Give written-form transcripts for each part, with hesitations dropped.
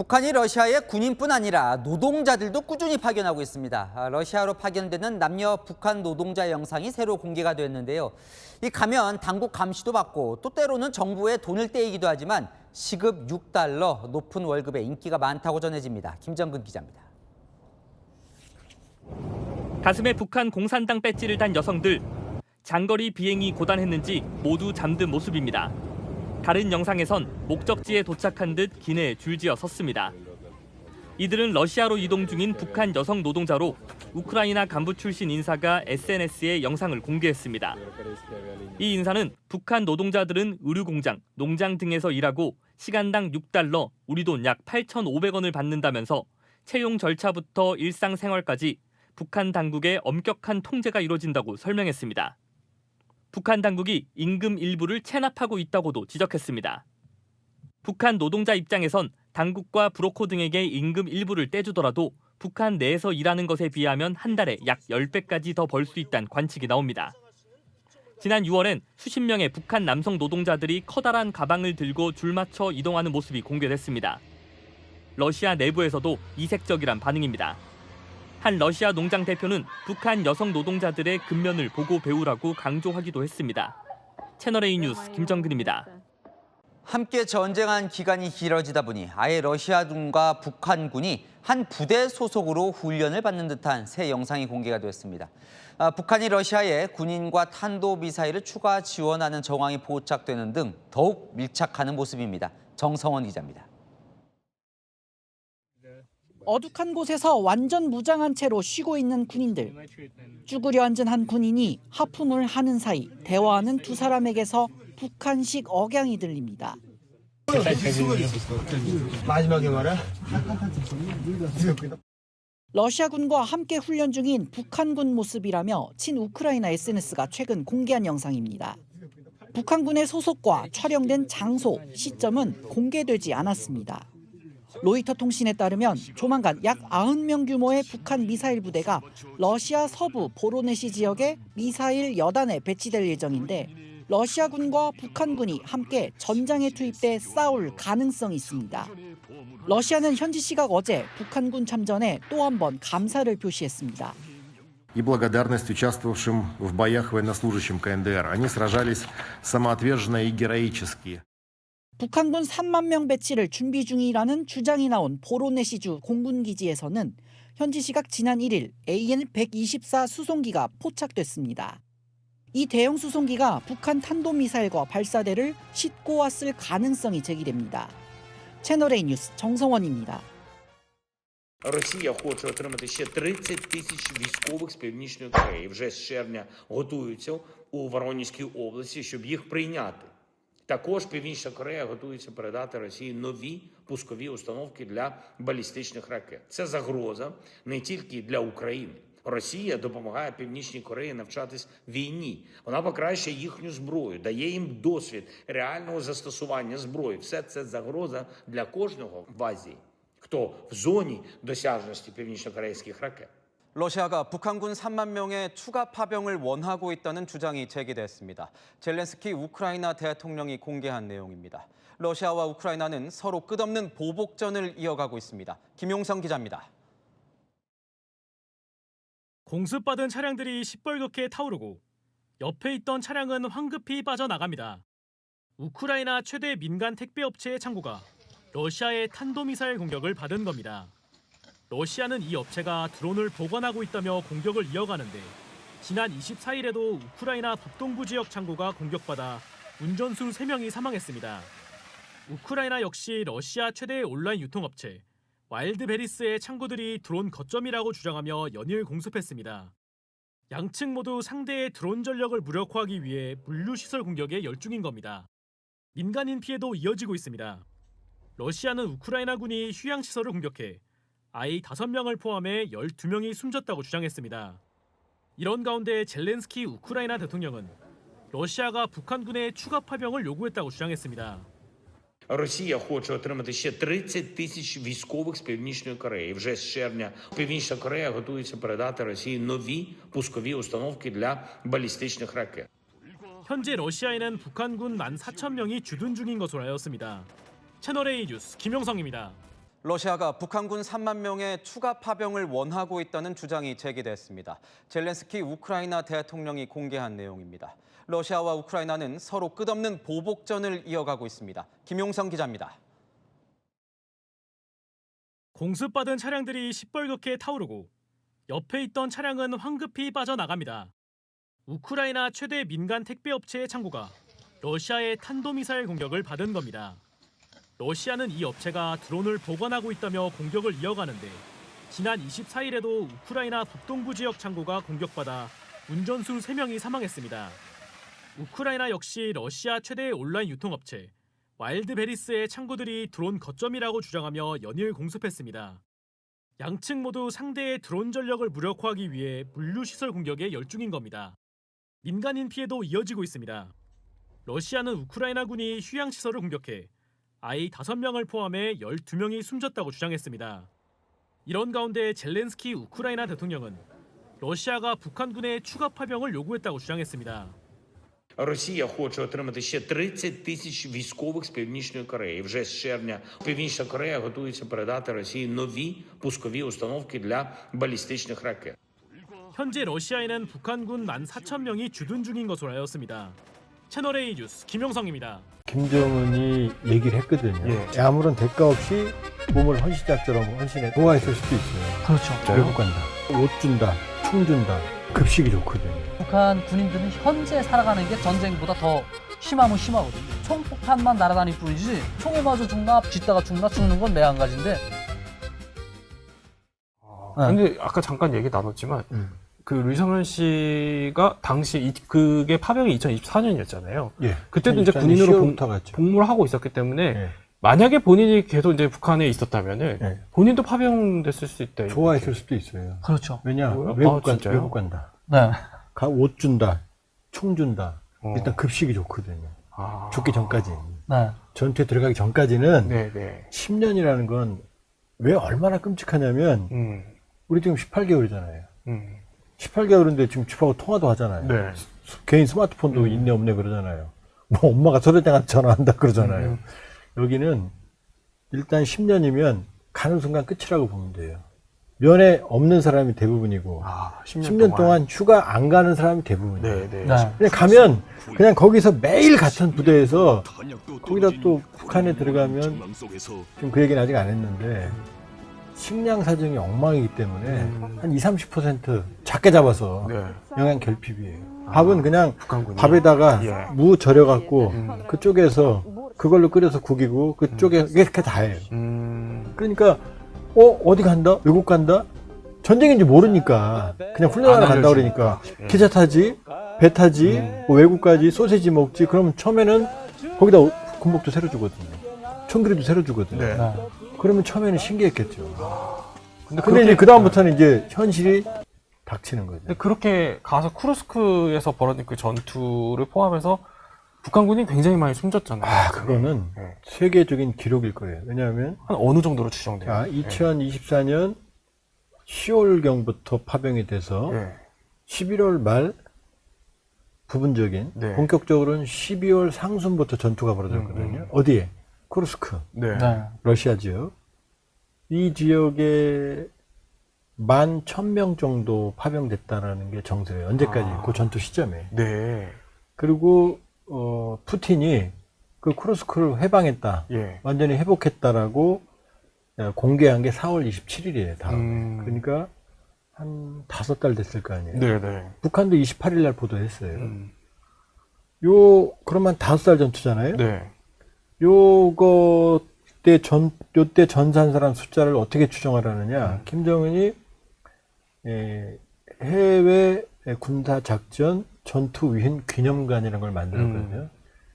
북한이 러시아에 군인뿐 아니라 노동자들도 꾸준히 파견하고 있습니다. 러시아로 파견되는 남녀 북한 노동자 영상이 새로 공개가 됐는데요. 이 가면 당국 감시도 받고 또 때로는 정부에 돈을 떼이기도 하지만 시급 6달러 높은 월급에 인기가 많다고 전해집니다. 김정근 기자입니다. 가슴에 북한 공산당 배지를 단 여성들. 장거리 비행이 고단했는지 모두 잠든 모습입니다. 다른 영상에선 목적지에 도착한 듯 기내에 줄지어 섰습니다. 이들은 러시아로 이동 중인 북한 여성 노동자로 우크라이나 간부 출신 인사가 SNS에 영상을 공개했습니다. 이 인사는 북한 노동자들은 의류공장, 농장 등에서 일하고 시간당 6달러, 우리 돈 약 8,500원을 받는다면서 채용 절차부터 일상생활까지 북한 당국의 엄격한 통제가 이루어진다고 설명했습니다. 북한 당국이 임금 일부를 체납하고 있다고도 지적했습니다. 북한 노동자 입장에선 당국과 브로커 등에게 임금 일부를 떼주더라도 북한 내에서 일하는 것에 비하면 한 달에 약 10배까지 더 벌 수 있다는 관측이 나옵니다. 지난 6월엔 수십 명의 북한 남성 노동자들이 커다란 가방을 들고 줄 맞춰 이동하는 모습이 공개됐습니다. 러시아 내부에서도 이색적이란 반응입니다. 한 러시아 농장 대표는 북한 여성 노동자들의 근면을 보고 배우라고 강조하기도 했습니다. 채널A 뉴스 김정근입니다. 함께 전쟁한 기간이 길어지다 보니 아예 러시아군과 북한군이 한 부대 소속으로 훈련을 받는 듯한 새 영상이 공개가 됐습니다. 북한이 러시아에 군인과 탄도미사일을 추가 지원하는 정황이 포착되는 등 더욱 밀착하는 모습입니다. 정성원 기자입니다. 어둑한 곳에서 완전 무장한 채로 쉬고 있는 군인들. 쭈그려 앉은 한 군인이 하품을 하는 사이 대화하는 두 사람에게서 북한식 억양이 들립니다. 마지막에 말해. 러시아군과 함께 훈련 중인 북한군 모습이라며 친우크라이나 SNS가 최근 공개한 영상입니다. 북한군의 소속과 촬영된 장소, 시점은 공개되지 않았습니다. 로이터 통신에 따르면 조만간 약 90명 규모의 북한 미사일 부대가 러시아 서부 보로네시 지역에 미사일 여단에 배치될 예정인데 러시아군과 북한군이 함께 전장에 투입돼 싸울 가능성이 있습니다. 러시아는 현지 시각 어제 북한군 참전에 또 한 번 감사를 표시했습니다. И благодарность участвовавшим в боях военнослужащим КНДР. Они сражались самоотверженно и героически. 북한군 3만 명 배치를 준비 중이라는 주장이 나온 보로네시주 공군기지에서는 현지 시각 지난 1일 AN-124 수송기가 포착됐습니다. 이 대형 수송기가 북한 탄도미사일과 발사대를 싣고 왔을 가능성이 제기됩니다. 채널A 뉴스 정성원입니다. Росія хоче отримати ще 30 тисяч військових з Північної Кореї. Вже з червня готуються у Воронезькій області, щоб їх прийняти. Також Північна Корея готується передати Росії нові пускові установки для балістичних ракет. Це загроза не тільки для України. Росія допомагає Північній Кореї навчатись війні. Вона покращує їхню зброю, дає їм досвід реального застосування зброї. Все це загроза для кожного в Азії, хто в зоні досяжності північно-корейських ракет. 러시아가 북한군 3만 명의 추가 파병을 원하고 있다는 주장이 제기됐습니다. 젤렌스키 우크라이나 대통령이 공개한 내용입니다. 러시아와 우크라이나는 서로 끝없는 보복전을 이어가고 있습니다. 김용성 기자입니다. 공습받은 차량들이 시뻘겋게 타오르고 옆에 있던 차량은 황급히 빠져나갑니다. 우크라이나 최대 민간 택배업체의 창고가 러시아의 탄도미사일 공격을 받은 겁니다. 러시아는 이 업체가 드론을 보관하고 있다며 공격을 이어가는데 지난 24일에도 우크라이나 북동부 지역 창고가 공격받아 운전수 3명이 사망했습니다. 우크라이나 역시 러시아 최대의 온라인 유통업체 와일드베리스의 창고들이 드론 거점이라고 주장하며 연일 공습했습니다. 양측 모두 상대의 드론 전력을 무력화하기 위해 물류시설 공격에 열중인 겁니다. 민간인 피해도 이어지고 있습니다. 러시아는 우크라이나군이 휴양시설을 공격해 아이 5명을 포함해 12명이 숨졌다고 주장했습니다. 이런 가운데 젤렌스키 우크라이나 대통령은 러시아가 북한군의 추가 파병을 요구했다고 주장했습니다. Росія хоче отримати ще 30 тисяч військових з Північної Кореї. Вже з червня Північна Корея готується передати Росії нові пускові установки для балістичних ракет. 현재 러시아에는 북한군 14,000명이 주둔 중인 것으로 알렸습니다. 채널A 뉴스 김용성입니다. 러시아가 북한군 3만 명의 추가 파병을 원하고 있다는 주장이 제기됐습니다. 젤렌스키 우크라이나 대통령이 공개한 내용입니다. 러시아와 우크라이나는 서로 끝없는 보복전을 이어가고 있습니다. 김용성 기자입니다. 공습받은 차량들이 시뻘겋게 타오르고 옆에 있던 차량은 황급히 빠져나갑니다. 우크라이나 최대 민간 택배 업체의 창고가 러시아의 탄도미사일 공격을 받은 겁니다. 러시아는 이 업체가 드론을 보관하고 있다며 공격을 이어가는데 지난 24일에도 우크라이나 북동부 지역 창고가 공격받아 운전수 3명이 사망했습니다. 우크라이나 역시 러시아 최대의 온라인 유통업체 와일드베리스의 창고들이 드론 거점이라고 주장하며 연일 공습했습니다. 양측 모두 상대의 드론 전력을 무력화하기 위해 물류시설 공격에 열중인 겁니다. 민간인 피해도 이어지고 있습니다. 러시아는 우크라이나군이 휴양시설을 공격해 아이 5명을 포함해 12명이 숨졌다고 주장했습니다. 이런 가운데 젤렌스키 우크라이나 대통령은 러시아가 북한군의 추가 파병을 요구했다고 주장했습니다. Росія хоче отримати ще 30 тисяч військових з Північної Кореї. Вже з червня Північна Корея готується передати Росії нові пускові установки для балістичних ракет. 현재 러시아에는 북한군 14,000명이 주둔 중인 것으로 알렸습니다. 채널A 뉴스 김용성입니다. 김정은이 얘기를 했거든요. 아무런 대가 없이 몸을 헌신작처럼 헌신해 도와있을 수도 있어요. 그렇죠. 외국 간다. 옷 준다. 총 준다. 급식이 좋거든요. 북한 군인들은 현재 살아가는 게 전쟁보다 더 심하면 심하거든요. 총폭탄만 날아다닐 뿐이지 총에 맞아 죽나 짓다가 죽나 죽는 건 매한가지인데. 근데 아까 잠깐 얘기 나눴지만 그 류성현 씨가 당시 그게 파병이 2024년이었잖아요. 예. 그때도 이제 군인으로 갔죠. 복무를 하고 있었기 때문에 예. 만약에 본인이 계속 이제 북한에 있었다면은 예. 본인도 파병됐을 수 있다. 좋아했을 수도 있어요. 그렇죠. 왜냐? 뭐요? 외국 간다. 네. 옷 준다. 총 준다. 어. 일단 급식이 좋거든요. 아. 죽기 전까지. 네. 전투에 들어가기 전까지는 네네. 10년이라는 건 왜 얼마나 끔찍하냐면 우리 지금 18개월이잖아요. 18개월인데 지금 집하고 통화도 하잖아요. 네. 개인 스마트폰도 있네 없네 그러잖아요. 뭐 엄마가 소대장한테 전화한다 그러잖아요. 여기는 일단 10년이면 가는 순간 끝이라고 보면 돼요. 면회 없는 사람이 대부분이고 10년 동안 휴가 안 가는 사람이 대부분이에요. 네네. 네. 그냥 가면 그냥 거기서 매일 같은 부대에서 거기다 또 북한에 들어가면 지금 그 얘기는 아직 안 했는데 식량 사정이 엉망이기 때문에 한 20-30% 작게 잡아서 네. 영양 결핍이에요. 밥은 그냥 북한군이. 밥에다가 예. 무 절여갖고 그쪽에서 그걸로 끓여서 국이고 그쪽에 이렇게 다 해요. 그러니까 어디 간다? 외국 간다? 전쟁인지 모르니까 그냥 훈련하러 간다 그러니까 기차 타지, 배 타지, 뭐 외국 가지, 소세지 먹지. 그러면 처음에는 거기다 군복도 새로 주거든요. 총기도 새로 주거든요. 네. 그러면 처음에는 신기했겠죠. 근데 이제 그 다음부터는 이제 현실이 닥치는 거죠. 근데 그렇게 가서 쿠르스크에서 벌어진 그 전투를 포함해서 북한군이 굉장히 많이 숨졌잖아요. 그거는 네. 세계적인 기록일 거예요. 왜냐하면 한 어느 정도로 추정돼요? 2024년 10월경부터 파병이 돼서 네. 11월 말 부분적인 네. 본격적으로는 12월 상순부터 전투가 벌어졌거든요. 어디에? 쿠르스크, 네. 네. 러시아 지역. 이 지역에 11,000명 정도 파병됐다라는 게 정설이에요. 언제까지? 그 전투 시점에. 네. 그리고 푸틴이 그 쿠르스크를 해방했다. 예. 완전히 회복했다라고 공개한 게 4월 27일이에요. 다음. 그러니까 한 5달 됐을 거 아니에요. 네네. 북한도 28일 날 보도했어요. 그러면 5달 전투잖아요. 네. 요때 전사한 사람 숫자를 어떻게 추정하라느냐. 김정은이 해외 군사 작전 전투 위훈 기념관이라는 걸 만들었거든요.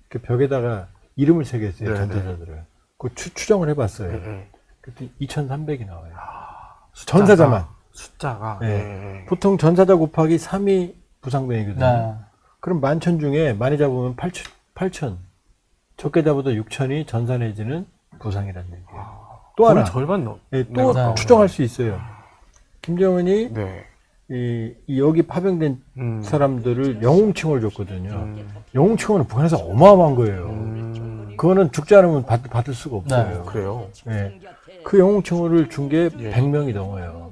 그 벽에다가 이름을 새겼어요. 네네. 전사자들을. 그 추정을 해봤어요. 네. 그때 2,300이 나와요. 전사자만. 숫자가. 네. 네. 보통 전사자 곱하기 3이 부상병이거든요. 네. 그럼 10,000 중에 많이 잡으면 8,000. 적게 잡아도 6,000이 전사 내지는 부상이라는 얘기예요. 또 하나. 절반 또 네. 추정할 수 있어요. 김정은이 네. 여기 파병된 사람들을 영웅칭호를 줬거든요. 영웅칭호는 북한에서 어마어마한 거예요. 그거는 죽지 않으면 받을 수가 없어요. 그래요. 네. 그 영웅칭호를 준 게 예. 100명이 넘어요.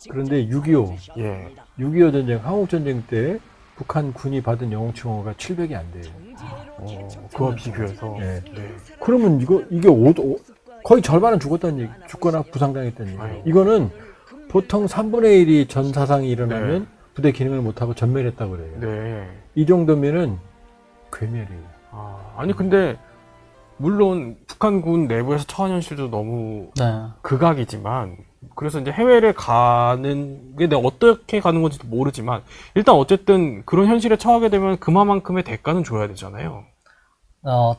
그런데 6.25 예. 6.25 전쟁, 한국전쟁 때 북한 군이 받은 영웅칭호가 700이 안 돼요. 그와 비교해서. 예. 네. 그러면 이게 거의 절반은 죽었다는 얘기, 죽거나 부상당했다는 얘기. 아이고. 이거는 보통 3분의 1이 전사상이 일어나면 네. 부대 기능을 못하고 전멸했다고 그래요. 네. 이 정도면은 괴멸이에요. 아니 근데 물론 북한군 내부에서 처한 현실도 너무 네. 극악이지만 그래서 이제 해외를 가는 게 내가 어떻게 가는 건지도 모르지만 일단 어쨌든 그런 현실에 처하게 되면 그만큼의 대가는 줘야 되잖아요.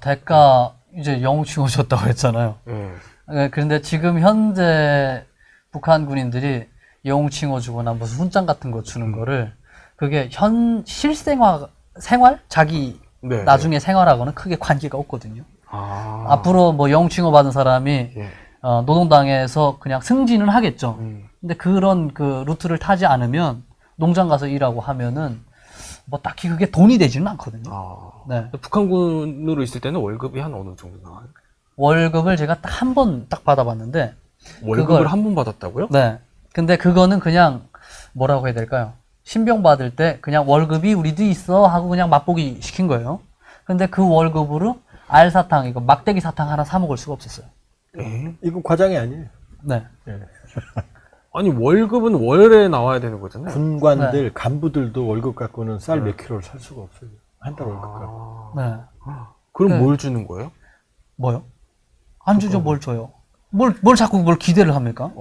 대가 이제 영웅칭호 줬다고 했잖아요. 예. 네, 그런데 지금 현재 북한 군인들이 영웅칭호 주거나 무슨 훈장 같은 거 주는 거를 그게 생활? 자기 네. 나중에 생활하고는 크게 관계가 없거든요. 아. 앞으로 뭐 영웅칭호 받은 사람이 예. 노동당에서 그냥 승진은 하겠죠. 음. 근데 그런 그 루트를 타지 않으면 농장 가서 일하고 하면은 뭐 딱히 그게 돈이 되지는 않거든요. 아. 네. 북한군으로 있을 때는 월급이 한 어느 정도 나와요? 월급을 제가 딱 한 번 딱 받아봤는데 월급을 그걸- 한 번 받았다고요? 네. 근데 그거는 그냥 뭐라고 해야 될까요? 신병 받을 때 그냥 월급이 우리도 있어 하고 그냥 맛보기 시킨 거예요. 근데 그 월급으로 알사탕, 이거 막대기 사탕 하나 사 먹을 수가 없었어요. 이건 과장이 아니에요. 네. 아니 월급은 월에 나와야 되는 거잖아요. 군관들, 간부들도 월급 갖고는 쌀 몇 킬로를 살 수가 없어요. 한 달 월급 갖고. 네. 그럼 네. 뭘 주는 거예요? 뭐요? 안 주죠, 뭘 줘요? 뭘 자꾸 뭘 기대를 합니까?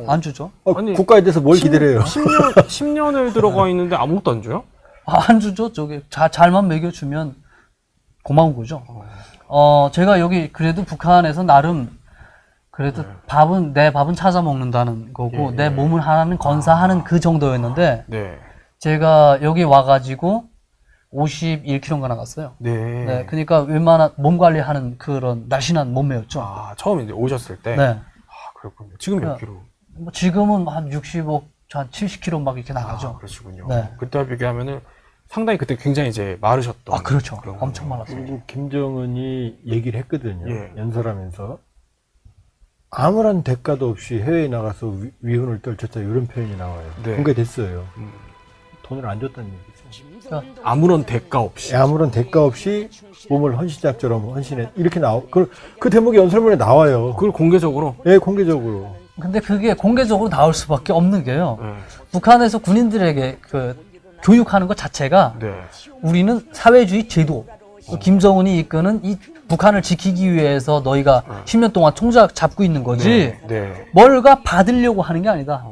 안 주죠. 아니, 국가에 대해서 뭘 기대를 해요? 10년을 들어가 있는데 아무것도 안 줘요? 안 주죠. 저기 잘만 먹여주면 고마운 거죠. 제가 여기 그래도 북한에서 나름 그래도 내 밥은 찾아 먹는다는 거고 예, 내 예. 몸을 하나는 건사하는 그 정도였는데 네. 제가 여기 와가지고 51kg가 나갔어요. 네. 네, 그러니까 웬만한 몸 관리하는 그런 날씬한 몸매였죠. 아, 처음 이제 오셨을 때? 네. 아, 그렇군요. 지금 몇 그- 킬로? 뭐 지금은 한 65, 한 70kg 막 이렇게 나가죠. 아, 그러시군요. 네. 그때와 비교하면은 상당히 그때 굉장히 이제 마르셨던. 그렇죠. 그런 엄청 거네요. 말랐어요. 그리고 김정은이 얘기를 했거든요. 예. 연설하면서. 아무런 대가도 없이 해외에 나가서 위훈을 떨쳤다 이런 표현이 나와요. 네. 공개됐어요. 음. 돈을 안 줬다는 얘기죠. 아무런 대가 없이. 아무런 대가 없이 몸을 헌신작처럼 헌신해 이렇게 그 대목이 연설문에 나와요. 그걸 공개적으로? 예, 공개적으로. 근데 그게 공개적으로 나올 수밖에 없는 게요. 네. 북한에서 군인들에게 그 교육하는 것 자체가 네. 우리는 사회주의 제도, 또 김정은이 이끄는 이 북한을 지키기 위해서 너희가 10년 동안 총장 잡고 있는 거지 네. 뭘가 받으려고 하는 게 아니다.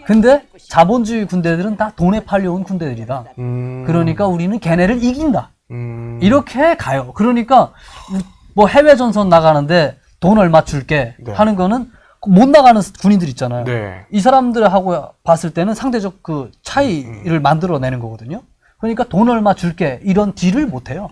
근데 자본주의 군대들은 다 돈에 팔려온 군대들이다. 그러니까 우리는 걔네를 이긴다. 이렇게 가요. 그러니까 뭐 해외 전선 나가는데 돈 얼마 줄게 네. 하는 거는 못 나가는 군인들 있잖아요. 네. 이 사람들하고 봤을 때는 상대적 그 차이를 만들어내는 거거든요. 그러니까 돈 얼마 줄게 이런 딜을 못 해요.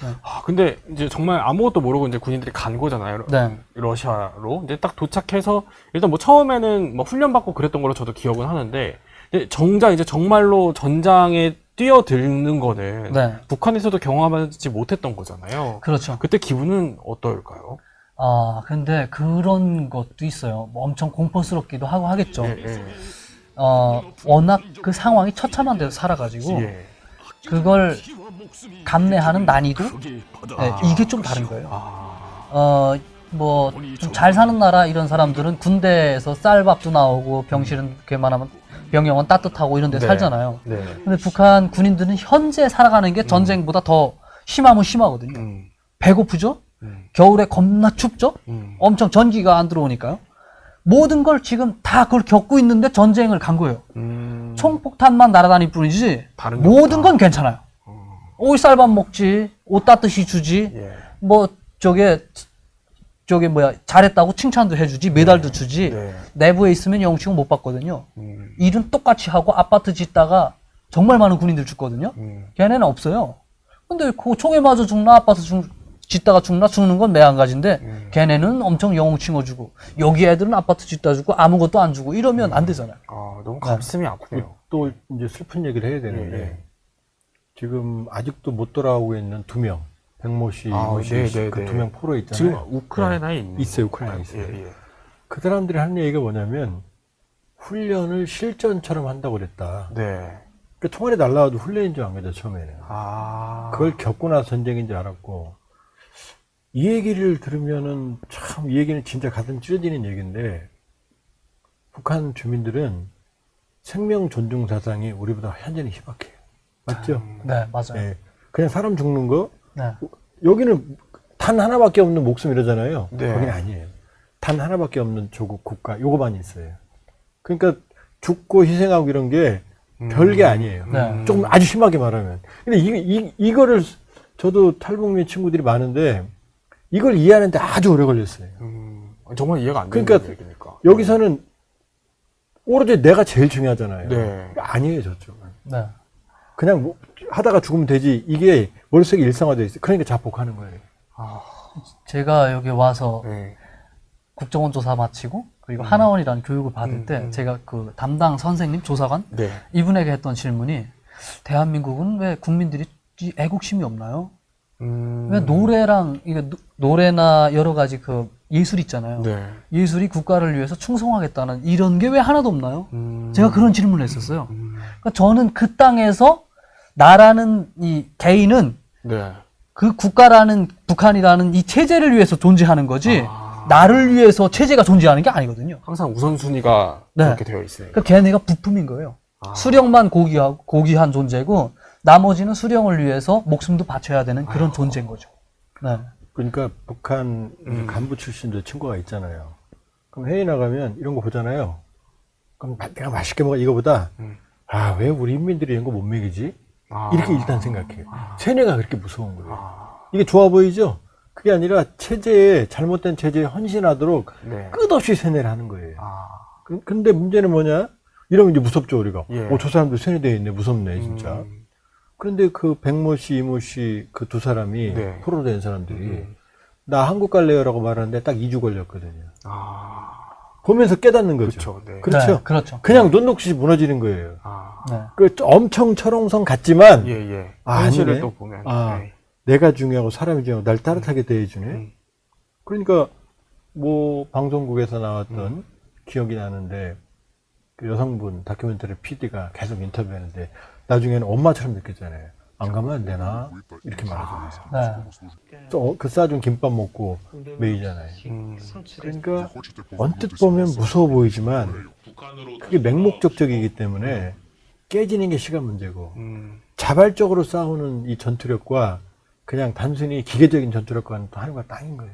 네. 아, 근데 이제 정말 아무것도 모르고 이제 군인들이 간 거잖아요. 네. 러시아로. 이제 딱 도착해서 일단 뭐 처음에는 뭐 훈련받고 그랬던 걸로 저도 기억은 하는데 이제 정작 이제 정말로 전장에 뛰어드는 거는 네. 북한에서도 경험하지 못했던 거잖아요. 그렇죠. 그때 기분은 어떨까요? 근데 그런 것도 있어요. 뭐 엄청 공포스럽기도 하고 하겠죠. 예. 워낙 그 상황이 처참한 데서 살아가지고 예. 그걸 감내하는 난이도? 네, 이게 좀 다른 거예요. 뭐 좀 잘 사는 나라 이런 사람들은 군대에서 쌀밥도 나오고 병실은 웬만하면 병영은 따뜻하고 이런 데 네. 살잖아요. 네. 근데 북한 군인들은 현재 살아가는 게 전쟁보다 더 심하면 심하거든요. 배고프죠? 겨울에 겁나 춥죠? 엄청 전기가 안 들어오니까요. 모든 걸 지금 다 그걸 겪고 있는데 전쟁을 간 거예요. 총폭탄만 날아다닐 뿐이지 다른 게 모든 없다. 건 괜찮아요. 쌀밥 먹지, 옷 따뜻이 주지, 예. 뭐 저게 뭐야 잘했다고 칭찬도 해주지, 메달도 주지. 네. 내부에 있으면 영칭은 못 받거든요. 일은 똑같이 하고 아파트 짓다가 정말 많은 군인들 죽거든요. 걔네는 없어요. 근데 그 총에 맞아 죽나 아파트 짓다가 죽는 건 매한가지인데 걔네는 엄청 영웅칭호 주고 여기 애들은 아파트 짓다 주고 아무것도 안 주고 이러면 안 되잖아요. 너무 가슴이 아프네요. 또 이제 슬픈 얘기를 해야 되는데 예. 지금 아직도 못 돌아오고 있는 2명 백모 씨, 아, 이모 씨, 네네네. 그 두 명 포로 있잖아요. 지금 우크라이나에 있는 있어요, 우크라이나에 있어요. 예, 예. 그 사람들이 하는 얘기가 뭐냐면 훈련을 실전처럼 한다고 그랬다. 네. 그 총알이 날라와도 훈련인 줄 안 거죠, 처음에는. 아. 그걸 겪고 나서 전쟁인 줄 알았고, 이 얘기를 들으면은 참 이 얘기는 진짜 가슴 찢어지는 얘기인데, 북한 주민들은 생명 존중 사상이 우리보다 현저히 희박해요. 맞죠? 네, 맞아요. 네. 그냥 사람 죽는 거, 네. 여기는 단 하나밖에 없는 목숨 이러잖아요. 네. 거기는 아니에요. 단 하나밖에 없는 조국, 국가, 요거만 있어요. 그러니까 죽고 희생하고 이런 게 별게 아니에요. 네. 조금 아주 심하게 말하면. 근데 이거를 저도 탈북민 친구들이 많은데 이걸 이해하는데 아주 오래 걸렸어요. 정말 이해가 안 되는 그러니까 얘기니까. 여기서는 오로지 내가 제일 중요하잖아요. 네. 아니에요, 저쪽은. 네. 그냥 뭐 하다가 죽으면 되지. 이게 머릿속에 일상화되어 있어요. 그러니까 자폭하는 거예요. 제가 여기 와서 네. 국정원 조사 마치고 그리고 하나원이라는 교육을 받을 때 제가 그 담당 선생님 조사관 네. 이분에게 했던 질문이 대한민국은 왜 국민들이 이 애국심이 없나요? 왜 노래랑 이게 노래나 여러 가지 그 예술 있잖아요. 네. 예술이 국가를 위해서 충성하겠다는 이런 게 왜 하나도 없나요? 제가 그런 질문을 했었어요. 그러니까 저는 그 땅에서 나라는 이 개인은 네. 그 국가라는 북한이라는 이 체제를 위해서 존재하는 거지 나를 위해서 체제가 존재하는 게 아니거든요. 항상 우선순위가 네. 그렇게 되어 있어요. 그러니까 걔네가 부품인 거예요. 수령만 고귀한 존재고 나머지는 수령을 위해서 목숨도 바쳐야 되는 그런 존재인 거죠. 네. 그러니까 북한 간부 출신들 친구가 있잖아요. 그럼 해외 나가면 이런 거 보잖아요. 그럼 내가 맛있게 먹어 이거보다 아, 왜 우리 인민들이 이런 거 못 먹이지? 이렇게 일단 생각해요. 세뇌가 그렇게 무서운 거예요. 이게 좋아 보이죠? 그게 아니라 잘못된 체제에 헌신하도록 네. 끝없이 세뇌를 하는 거예요. 근데 문제는 뭐냐? 이러면 이제 무섭죠, 우리가. 예. 저 사람들 세뇌되어 있네, 무섭네, 진짜. 그런데 그 백모 씨, 이모 씨 그 두 사람이 네. 포로 된 사람들이 나 한국 갈래요라고 말하는데 딱 2주 걸렸거든요. 보면서 깨닫는 거죠. 그렇죠. 네. 그렇죠. 네, 그렇죠. 그냥 눈 녹듯이 무너지는 거예요. 네. 그 엄청 철옹성 같지만 예, 예. 아, 현실을 아니네. 또 보면. 아, 네. 내가 중요하고 사람이 중요하고 날 따뜻하게 대해주네. 그러니까 뭐 방송국에서 나왔던 기억이 나는데 그 여성분 다큐멘터리 PD가 계속 인터뷰하는데 나중에는 엄마처럼 느꼈잖아요. 안 가면 안 되나? 이렇게 말하잖아요. 네. 또 그 싸준 김밥 먹고 매이잖아요. 그러니까 언뜻 보면 무서워 보이지만 그게 맹목적적이기 때문에 깨지는 게 시간 문제고 자발적으로 싸우는 이 전투력과 그냥 단순히 기계적인 전투력과는 또 하늘과 땅인 거예요.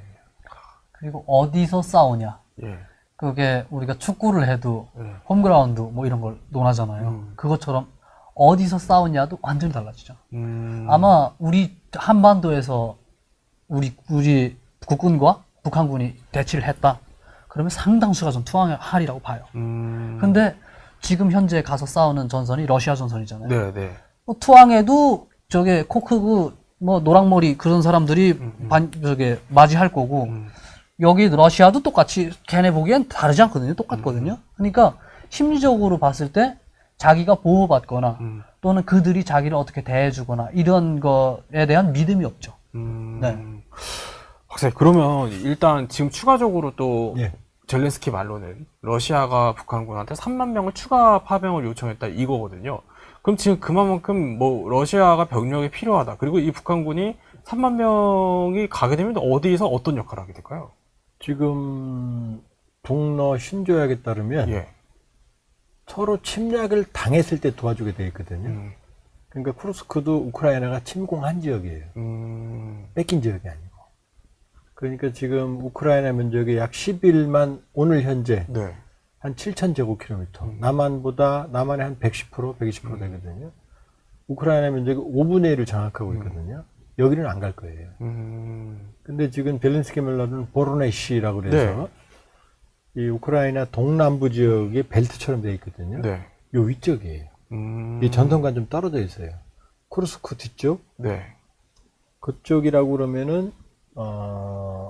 그리고 어디서 싸우냐. 예. 그게 우리가 축구를 해도 네. 홈그라운드 뭐 이런 걸 논하잖아요. 그것처럼 어디서 싸우냐도 완전히 달라지죠. 아마 우리 한반도에서 우리 국군과 북한군이 대치를 했다. 그러면 상당수가 좀 투항하리라고 봐요. 근데 지금 현재 가서 싸우는 전선이 러시아 전선이잖아요. 네, 네. 뭐 투항에도 저게 코크그 뭐 노랑머리 그런 사람들이 저게 맞이할 거고 여기 러시아도 똑같이 걔네 보기엔 다르지 않거든요. 똑같거든요. 그러니까 심리적으로 봤을 때 자기가 보호받거나 또는 그들이 자기를 어떻게 대해주거나 이런 거에 대한 믿음이 없죠. 네. 박사님, 그러면 일단 지금 추가적으로 또 예. 젤렌스키 말로는 러시아가 북한군한테 3만 명을 추가 파병을 요청했다 이거거든요. 그럼 지금 그만큼 뭐 러시아가 병력이 필요하다. 그리고 이 북한군이 3만 명이 가게 되면 어디에서 어떤 역할을 하게 될까요? 지금 북러 신조약에 따르면 예. 서로 침략을 당했을 때 도와주게 되어 있거든요. 그러니까 쿠르스크도 우크라이나가 침공한 지역이에요. 뺏긴 지역이 아니고. 그러니까 지금 우크라이나 면적이 약 11만, 오늘 현재 네. 한 7,000제곱킬로미터. 남한의 한 110%, 120% 되거든요. 우크라이나 면적이 5분의 1을 장악하고 있거든요. 여기는 안 갈 거예요. 근데 지금 젤렌스키 멜라는 보로네시라고 그래서 이 우크라이나 동남부 지역이 벨트처럼 되어 있거든요. 네. 요 위쪽이에요. 이 전선과 좀 떨어져 있어요. 쿠르스크 뒤쪽. 네. 그쪽이라고 그러면은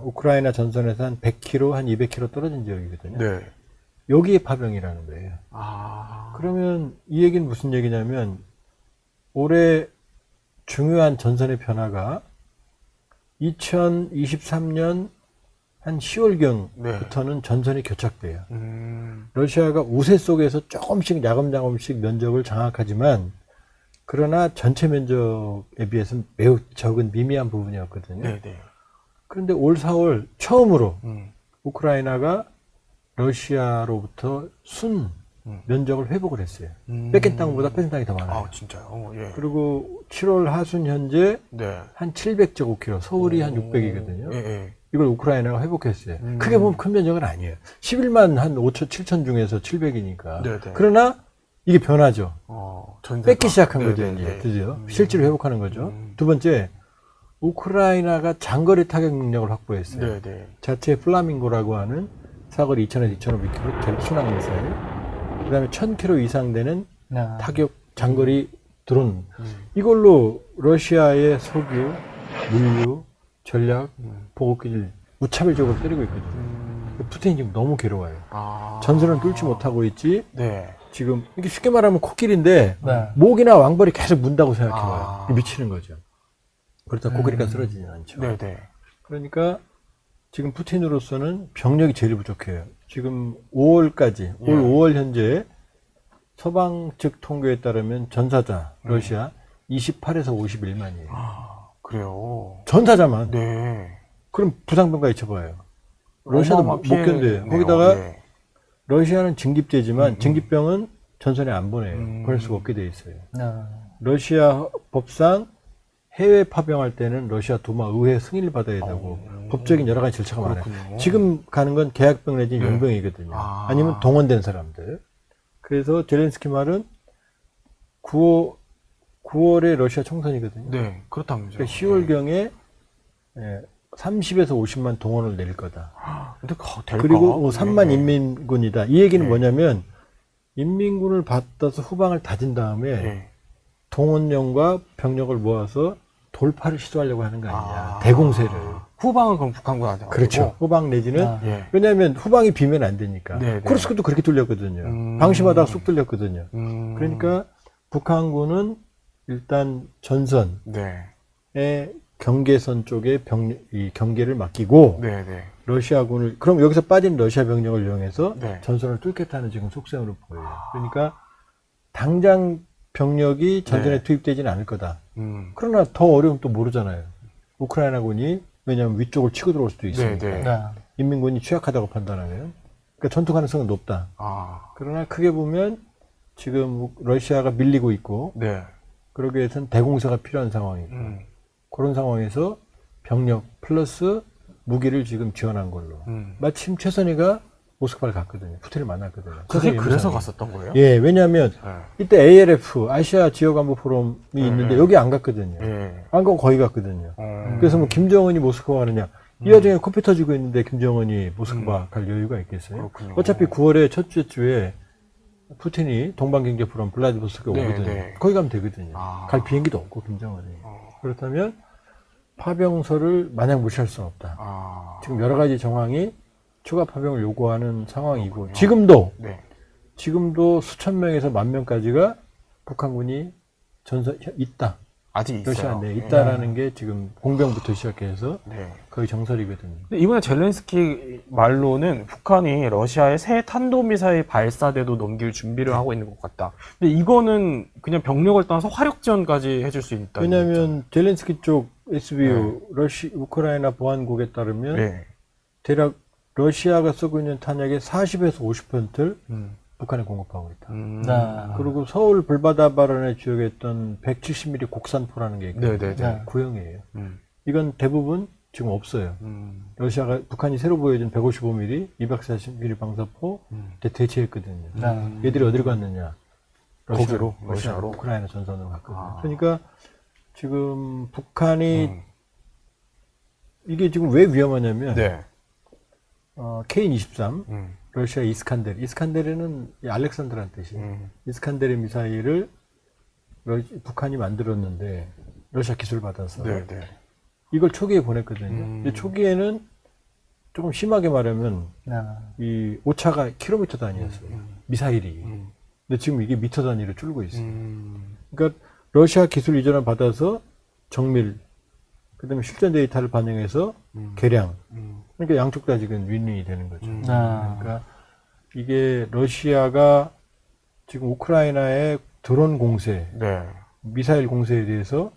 우크라이나 전선에서 한 100km, 한 200km 떨어진 지역이거든요. 네. 여기에 파병이라는 거예요. 그러면 이 얘기는 무슨 얘기냐면 올해 중요한 전선의 변화가 2023년 한 10월경부터는 전선이 교착돼요. 러시아가 우세 속에서 조금씩 야금야금씩 면적을 장악하지만 그러나 전체 면적에 비해서는 매우 적은 미미한 부분이었거든요. 네네. 그런데 올 4월 처음으로 우크라이나가 러시아로부터 순 면적을 회복을 했어요. 뺏긴 땅보다 뺏은 땅이 더 많아요. 아, 진짜요? 예. 그리고 7월 하순 현재 네. 한 700제곱킬로, 서울이 한 600이거든요. 예, 예. 이걸 우크라이나가 회복했어요. 크게 보면 큰 면적은 아니에요. 11만 한 5천, 7천 중에서 700이니까. 네네. 그러나 이게 변하죠. 전세가. 뺏기 시작한 네네, 거죠, 이제. 네. 드디어. 실제로 회복하는 거죠. 두 번째, 우크라이나가 장거리 타격 능력을 확보했어요. 네네. 자체 플라밍고라고 하는 사거리 2,000에서 2,500km 순항 미사일. 그 다음에 1,000km 이상 되는 타격 장거리 드론. 이걸로 러시아의 석유, 물류, 전략, 보급기를 무차별적으로 때리고 있거든요. 푸틴이 지금 너무 괴로워요. 전선을 뚫지 못하고 있지. 네. 지금 이게 쉽게 말하면 코끼리인데 네. 목이나 왕벌이 계속 문다고 생각해봐요. 미치는 거죠. 그렇다 코끼리가 쓰러지진 않죠. 네네. 그러니까 지금 푸틴으로서는 병력이 제일 부족해요. 지금 5월까지, 올 5월 현재 서방 측 통계에 따르면 전사자 러시아 28에서 51만이에요. 그래요. 전사자만. 네. 그럼 부상병가 있혀봐요. 러시아도 못 견뎌요. 피해네요. 거기다가 네. 러시아는 징집제지만 징집병은 전선에 안 보내요. 보낼 수가 없게 돼 있어요. 러시아 법상 해외 파병할 때는 러시아 두마 의회 승인을 받아야 되고 법적인 여러 가지 절차가 많아요. 지금 가는 건 계약병 내지 용병이거든요. 아니면 동원된 사람들. 그래서 제렌스키 말은 9월에 러시아 총선이거든요. 네. 그렇다면서요. 그러니까 10월경에 30에서 50만 동원을 내릴 거다. 근데 될까? 그리고 3만 네. 인민군이다. 이 얘기는 네. 뭐냐면 인민군을 받아서 후방을 다진 다음에 네. 동원령과 병력을 모아서 돌파를 시도하려고 하는 거 아니냐. 대공세를. 후방은 그럼 북한군한테 그렇죠. 후방 내지는 예. 왜냐하면 후방이 비면 안 되니까. 네, 네. 쿠르스크도 그렇게 뚫렸거든요. 방심하다가 쑥 뚫렸거든요. 그러니까 북한군은 일단 전선의 네. 경계선 쪽에 이 경계를 맡기고 네, 네. 러시아군을 그럼 여기서 빠진 러시아 병력을 이용해서 네. 전선을 뚫겠다는 지금 속셈으로 보여요. 그러니까 당장 병력이 전선에 네. 투입되지는 않을 거다. 그러나 더 어려우면 또 모르잖아요. 우크라이나군이 왜냐하면 위쪽을 치고 들어올 수도 있으니까. 네, 네. 인민군이 취약하다고 판단하면. 그러니까 전투 가능성은 높다. 그러나 크게 보면 지금 러시아가 밀리고 있고 네. 그러기 위해서는 대공세가 필요한 상황이고 그런 상황에서 병력 플러스 무기를 지금 지원한 걸로. 마침 최선희가 모스크바를 갔거든요. 푸틴을 만났거든요. 그게 그래서 갔었던 거예요? 예, 왜냐하면 이때 ALF 아시아 지역안보 포럼이 있는데 여기 안 갔거든요. 안 가고 거기 갔거든요. 그래서 뭐 김정은이 모스크바 가느냐. 이 와중에 코피 터지고 있는데 김정은이 모스크바 갈 여유가 있겠어요? 그렇군요. 어차피 9월에 첫째 주에 푸틴이 동방경제 포럼 블라디보스토크에 네, 오거든요. 네. 거기 가면 되거든요. 갈 비행기도 없고 김정은이. 그렇다면 파병서를 마냥 무시할 수는 없다. 지금 여러 가지 정황이 추가 파병을 요구하는 상황이고 지금도 수천 명에서 만 명까지가 북한군이 전선 있다. 아직 있어요. 러시아 내에 있다라는 게 지금 공병부터 시작해서 거의 정설이거든요. 근데 이번에 젤렌스키 말로는 북한이 러시아의 새 탄도미사일 발사대도 넘길 준비를 하고 있는 것 같다. 근데 이거는 그냥 병력을 떠나서 화력 지원까지 해줄 수 있다. 왜냐하면 젤렌스키 쪽 SBU 우크라이나 보안국에 따르면 대략 러시아가 쓰고 있는 탄약의 40에서 50%를 북한에 공급하고 있다. 그리고 서울 불바다 발언에 주역했던 170mm 곡산포라는 게 있거든요. 구형이에요. 이건 대부분 지금 없어요. 러시아가 북한이 새로 보여준 155mm, 240mm 방사포 대체했거든요. 얘들이 어디로 갔느냐? 거기로? 러시아로 우크라이나 전선으로 갔거든요. 그러니까 지금 북한이 이게 지금 왜 위험하냐면 K-23 러시아 이스칸데르는 알렉산드라는 뜻이에요. 이스칸데르 미사일을 북한이 만들었는데 러시아 기술 받아서 이걸 초기에 보냈거든요. 근데 초기에는 조금 심하게 말하면 이 오차가 킬로미터 단위였어요. 미사일이. 근데 지금 이게 미터 단위로 줄고 있어요. 그러니까 러시아 기술 이전을 받아서 정밀 그다음에 실전 데이터를 반영해서 개량. 그러니까 양쪽 다 지금 윈윈이 되는 거죠. 그러니까 이게 러시아가 지금 우크라이나의 드론 공세, 네. 미사일 공세에 대해서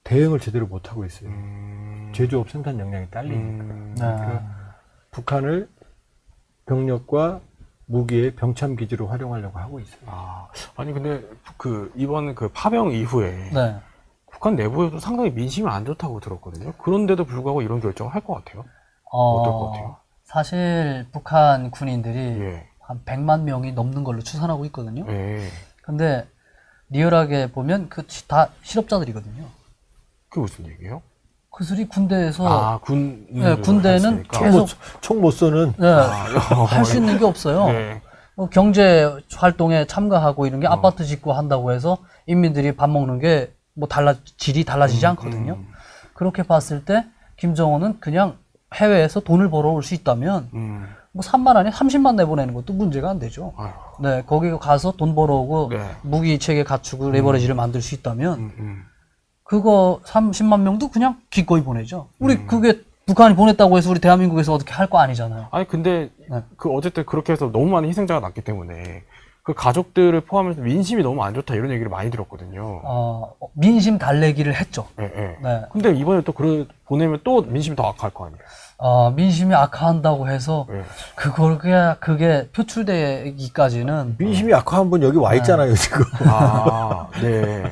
대응을 제대로 못 하고 있어요. 제조업 생산 역량이 딸리니까. 그러니까 북한을 병력과 무기의 병참 기지로 활용하려고 하고 있어요. 아니 근데 이번 그 파병 이후에 네. 북한 내부에도 상당히 민심이 안 좋다고 들었거든요. 그런데도 불구하고 이런 결정을 할 것 같아요. 어떨 것 같아요? 사실 북한 군인들이 예. 한 100만 명이 넘는 걸로 추산하고 있거든요. 예. 근데 리얼하게 보면 다 실업자들이거든요. 그게 무슨 얘기예요? 그들이 군대에서 네, 군대는 계속 총 못 쏘는. 네, 할 수 있는 게 없어요. 네. 경제 활동에 참가하고 이런 게 아파트 짓고 한다고 해서 인민들이 밥 먹는 게 뭐 질이 달라지지 않거든요. 그렇게 봤을 때 김정은은 그냥 해외에서 돈을 벌어올 수 있다면 뭐 3만 아니 30만 내보내는 것도 문제가 안 되죠. 아유. 네, 거기 가서 돈 벌어오고 네. 무기 체계 갖추고 레버리지를 만들 수 있다면 그거 30만 명도 그냥 기꺼이 보내죠. 우리 그게 북한이 보냈다고 해서 우리 대한민국에서 어떻게 할 거 아니잖아요. 아니 근데 네. 어쨌든 그렇게 해서 너무 많은 희생자가 났기 때문에 그 가족들을 포함해서 민심이 너무 안 좋다 이런 얘기를 많이 들었거든요. 민심 달래기를 했죠. 예, 예. 네. 근데 이번에 또 보내면 또 민심이 더 악화할 거 아니에요. 민심이 악화한다고 해서 예. 그게 표출되기까지는 민심이 악화한 분 여기 와 있잖아요, 지금. 네.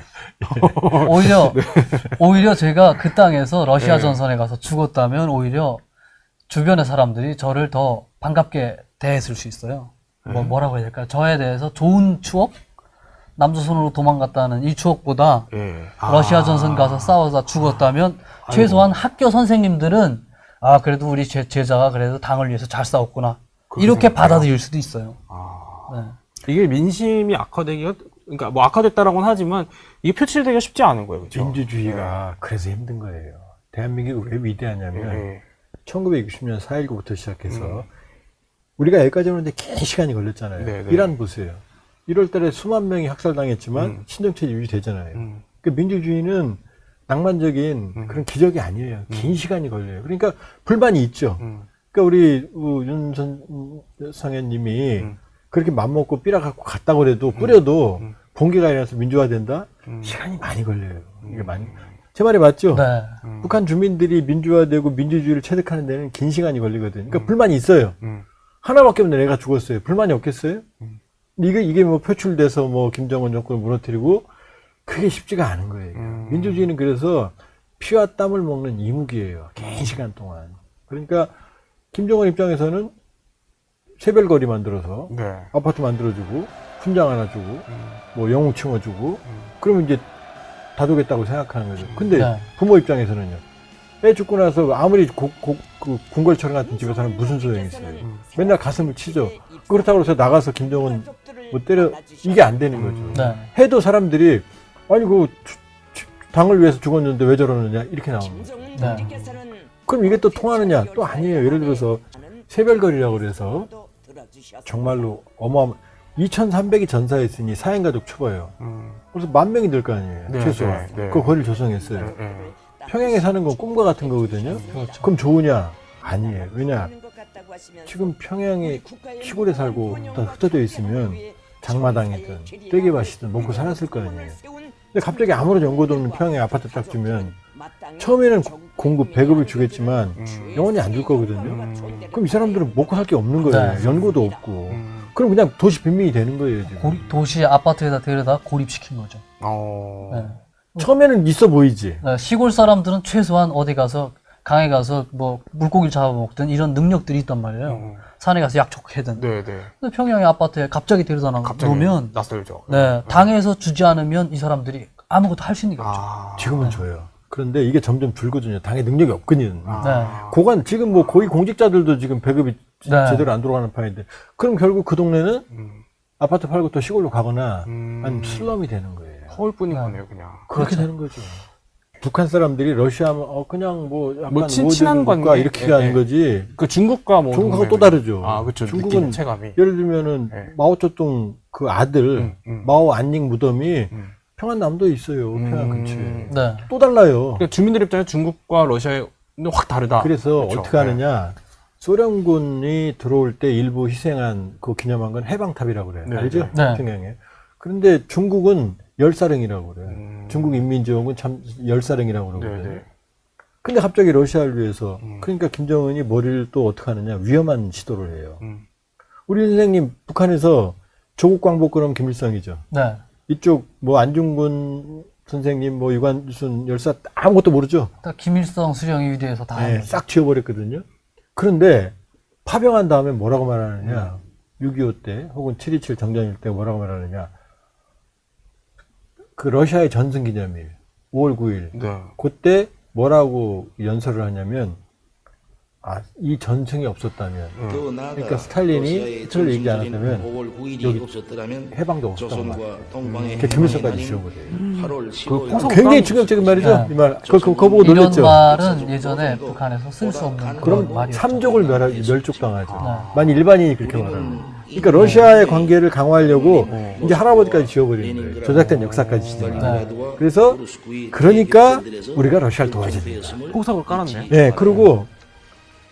오히려 제가 그 땅에서 러시아 전선에 가서 죽었다면 오히려 주변의 사람들이 저를 더 반갑게 대했을 수 있어요. 뭐라고 해야 될까요? 저에 대해서 좋은 추억? 남조선으로 도망갔다는 이 추억보다 예. 러시아 전선 가서 싸워서 죽었다면 최소한 학교 선생님들은 그래도 우리 제자가 그래도 당을 위해서 잘 싸웠구나. 이렇게 생각해요? 받아들일 수도 있어요. 네. 이게 민심이 악화되기가 그러니까 뭐 악화됐다라고는 하지만 이게 표출되기가 쉽지 않은 거예요. 그렇죠? 민주주의가 그래서 힘든 거예요. 대한민국이 왜 위대하냐면 예. 1960년 4.19부터 시작해서 우리가 여기까지 오는데 긴 시간이 걸렸잖아요. 네, 네. 이란 보세요. 1월 달에 수만 명이 학살당했지만 신정체제 유지되잖아요. 그러니까 민주주의는 낭만적인 그런 기적이 아니에요. 긴 시간이 걸려요. 그러니까 불만이 있죠. 그러니까 우리 윤석열님이 그렇게 맘먹고 삐라갖고 갔다고 그래도 뿌려도 봉기가 일어나서 민주화된다? 시간이 많이 걸려요. 이게 제 말이 맞죠? 네. 북한 주민들이 민주화되고 민주주의를 체득하는 데는 긴 시간이 걸리거든요. 그러니까 불만이 있어요. 하나밖에 없는 애가 죽었어요. 불만이 없겠어요? 이게 뭐 표출돼서 뭐 김정은 정권을 무너뜨리고 그게 쉽지가 않은 거예요. 민주주의는 그래서 피와 땀을 먹는 이무기예요. 긴 시간 동안. 그러니까 김정은 입장에서는 새별거리 만들어서 네. 아파트 만들어주고 훈장 하나 주고 뭐 영웅 칭어주고 그러면 이제 다독겠다고 생각하는 거죠. 근데 네. 부모 입장에서는요. 애 죽고 나서 아무리 궁궐처럼 같은 집에 사는 무슨 소용이 있어요. 맨날 가슴을 치죠. 그렇다고 해서 나가서 김정은 뭐 때려 이게 안 되는 거죠. 네. 해도 사람들이 아니 당을 위해서 죽었는데 왜 저러느냐 이렇게 나옵니다. 네. 그럼 이게 또 통하느냐? 또 아니에요. 예를 들어서 새별거리라고 그래서 정말로 2,300이 전사했으니 4인 가족 초과예요. 그래서 10,000명이 될 거 아니에요. 네, 최소한. 네, 네. 그 거리를 조성했어요. 네. 평양에 사는 건 꿈과 같은 거거든요. 그럼 좋으냐? 아니에요. 왜냐? 지금 평양에 시골에 살고 다 흩어져 있으면 장마당이든 떼개밭이든 먹고 살았을 거 아니에요. 근데 갑자기 아무런 연고도 없는 평양에 아파트 딱 주면 처음에는 배급을 주겠지만 영원히 안 줄 거거든요. 그럼 이 사람들은 먹고 살 게 없는 거예요. 네. 연고도 없고. 그럼 그냥 도시 빈민이 되는 거예요. 지금. 도시 아파트에다 데려다 고립시킨 거죠. 네. 처음에는 있어 보이지. 네, 시골 사람들은 최소한 어디 가서 강에 가서 뭐 물고기를 잡아먹든 이런 능력들이 있단 말이에요. 산에 가서 약촉하든. 네. 근데 평양의 아파트에 갑자기 데려다 놓으면 낯설죠. 네, 당에서 주지 않으면 이 사람들이 아무것도 할 수 있는 게 없죠. 지금은 줘요. 그런데 이게 점점 줄거든요. 당의 능력이 없거든요. 네. 고관 지금 뭐 거의 공직자들도 지금 배급이 네. 제대로 안 들어가는 판인데 그럼 결국 그 동네는 아파트 팔고 또 시골로 가거나 아니면 슬럼이 되는 거예요. 허울뿐인 거네요, 그냥. 그렇게 되는 거죠. 북한 사람들이 러시아하면 그냥 뭐 약간 뭐 친한 관계 관계? 이렇게 가는 거지. 그 중국과 뭐 중국하고 또 다르죠. 그렇죠. 중국은 체감이. 예를 들면은 마오쩌둥 그 아들 마오 안닝 무덤이 평안남도 있어요. 평안 근처에. 네. 또 달라요. 그러니까 주민들 입장에 중국과 러시아는 확 다르다. 그래서 그렇죠. 어떻게 하느냐. 소련군이 들어올 때 일부 희생한 그 기념한 건 해방탑이라고 그래요. 네, 알죠? 네. 평양에. 그런데 중국은 열사령이라고 그래요. 중국 인민지원군 참 열사령이라고 그러거든요. 네. 근데 갑자기 러시아를 위해서 그러니까 김정은이 머리를 또 어떻게 하느냐. 위험한 시도를 해요. 우리 선생님 북한에서 조국 광복군은 김일성이죠. 네. 이쪽 뭐 안중근 선생님 뭐 유관순 열사 아무것도 모르죠. 딱 김일성 수령이 위대해서 다. 네, 싹 지워버렸거든요. 그런데 파병한 다음에 뭐라고 말하느냐. 6.25 때 혹은 7.27 정전일 때 뭐라고 말하느냐. 그 러시아의 전승기념일 5월 9일 네. 그때 뭐라고 연설을 하냐면 이 전승이 없었다면 그러니까 스탈린이 히틀러를 얘기 안 했다면 여기 해방도 없었다고 말이에요. 김일성까지 지워버려요. 굉장히 충격적인 말이죠. 네. 이 말. 그거 보고 이런 놀랬죠. 말은 예전에 북한에서 쓸 수 없는 그런 그럼 말이었죠. 삼족을 멸족당하죠. 만약 일반인이 그렇게 말하면. 그러니까 러시아의 관계를 강화하려고 이제 할아버지까지 지워버리는 거예요. 조작된 역사까지 지정해요. 그래서 그러니까 우리가 러시아를 도와줘야 된다. 포석을 깔았네. 네, 그리고